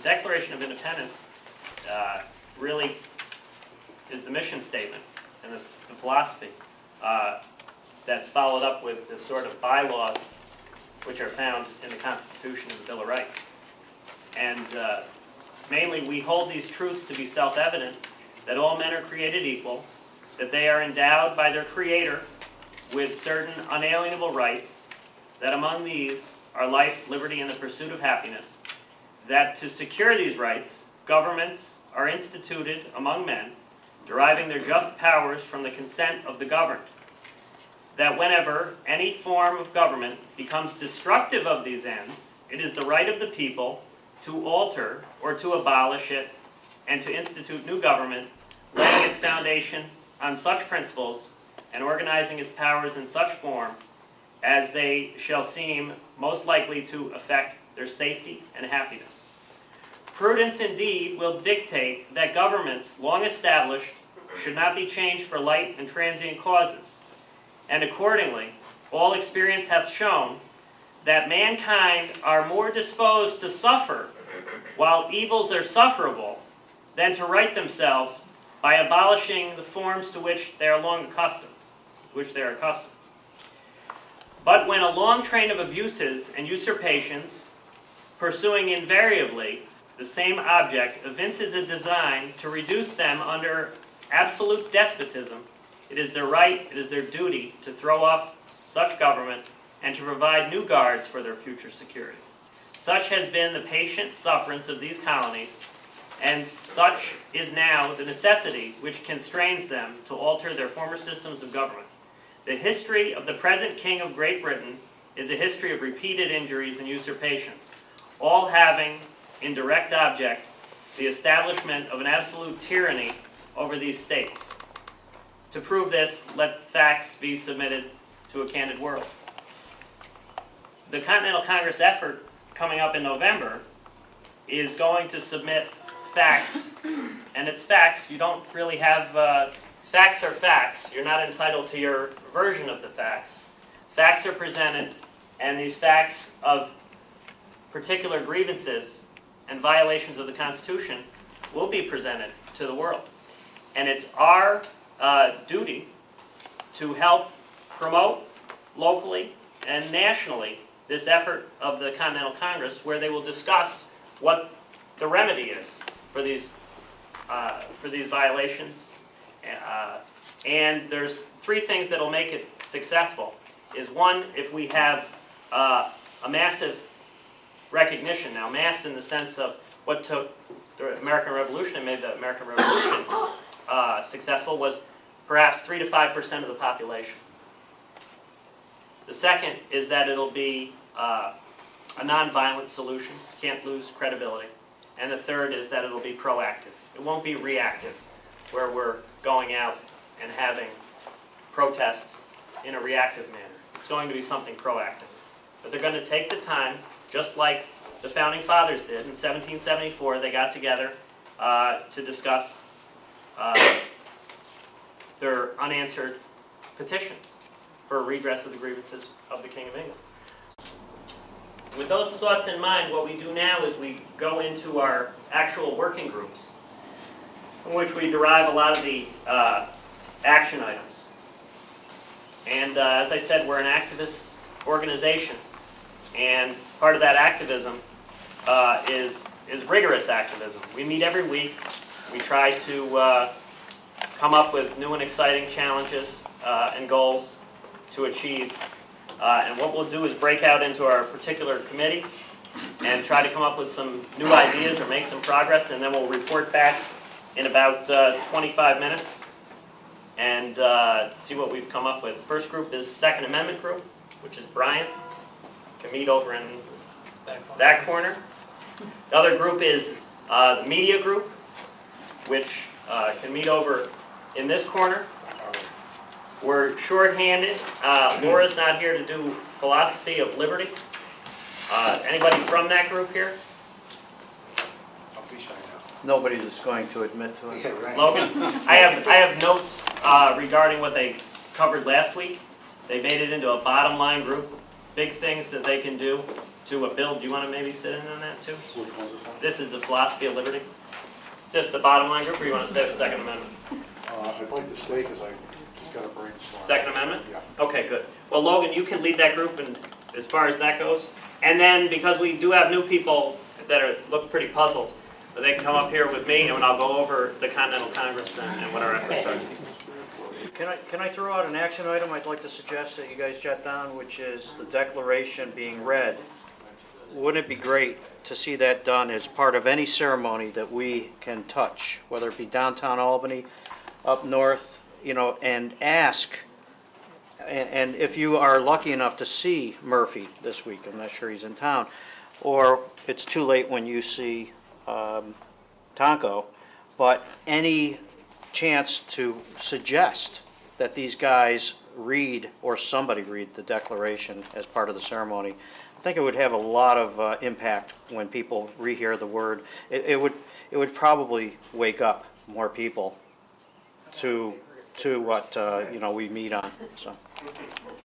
Declaration of Independence really is the mission statement and the philosophy that's followed up with the sort of bylaws which are found in the Constitution and the Bill of Rights. And mainly, we hold these truths to be self-evident, that all men are created equal, that they are endowed by their Creator with certain unalienable rights, that among these are life, liberty, and the pursuit of happiness, that to secure these rights, governments are instituted among men, deriving their just powers from the consent of the governed, that whenever any form of government becomes destructive of these ends, it is the right of the people to alter or to abolish it, and to institute new government, laying its foundation on such principles and organizing its powers in such form as they shall seem most likely to affect their safety and happiness. Prudence indeed will dictate that governments long established should not be changed for light and transient causes, and accordingly all experience hath shown that mankind are more disposed to suffer while evils are sufferable than to right themselves by abolishing the forms to which they are long accustomed, But when a long train of abuses and usurpations, pursuing invariably the same object, evinces a design to reduce them under absolute despotism, it is their right, it is their duty to throw off such government and to provide new guards for their future security. Such has been the patient sufferance of these colonies, and such is now the necessity which constrains them to alter their former systems of government. The history of the present King of Great Britain is a history of repeated injuries and usurpations, all having in direct object the establishment of an absolute tyranny over these states. To prove this, let facts be submitted to a candid world. The Continental Congress effort coming up in November is going to submit facts, and it's facts. You don't really have, facts are facts. You're not entitled to your version of the facts. Facts are presented, and these facts of particular grievances and violations of the Constitution will be presented to the world. And it's our duty to help promote locally and nationally this effort of the Continental Congress, where they will discuss what the remedy is for these violations. And there's three things that will make it successful. Is one, if we have a massive recognition. Now, mass in the sense of what took the American Revolution and made the American Revolution successful was perhaps 3 to 5% of the population. The second is that it'll be a nonviolent solution. Can't lose credibility. And the third is that it'll be proactive. It won't be reactive, where we're going out and having protests in a reactive manner. It's going to be something proactive. But they're going to take the time, just like the Founding Fathers did. In 1774, they got together to discuss their unanswered petitions for redress of the grievances of the King of England. With those thoughts in mind, what we do now is we go into our actual working groups, in which we derive a lot of the action items. And as I said, we're an activist organization, and part of that activism is rigorous activism. We meet every week. We try to come up with new and exciting challenges and goals to achieve. And what we'll do is break out into our particular committees and try to come up with some new ideas or make some progress, and then we'll report back in about 25 minutes and see what we've come up with. The first group is Second Amendment group, which is Brian. Can meet over in that corner. The other group is the media group, which can meet over in this corner. We're short-handed. Laura's not here to do philosophy of liberty. Anybody from that group here? Nobody that's going to admit to it. Yeah, right. Logan? I have notes regarding what they covered last week. They made it into a bottom line group. Big things that they can do to a bill. Do you want to maybe sit in on that too? Which one's this one? This is the philosophy of liberty. Just the bottom line group, or you want to stay with Second Amendment? I'd like to stay because I just got a brainstorm. Second Amendment? Yeah. Okay, good. Well, Logan, you can lead that group and as far as that goes. And then, because we do have new people that look pretty puzzled, they can come up here with me and I'll go over the Continental Congress and what our efforts are. Can I throw out an action item I'd like to suggest that you guys jot down, which is the declaration being read? Wouldn't it be great to see that done as part of any ceremony that we can touch, whether it be downtown Albany, up north, you know, and ask, and if you are lucky enough to see Murphy this week, I'm not sure he's in town, or it's too late when you see Tonko, but any chance to suggest that these guys read, or somebody read, the declaration as part of the ceremony. I think it would have a lot of impact when people rehear the word. It would probably wake up more people to what we meet on. So.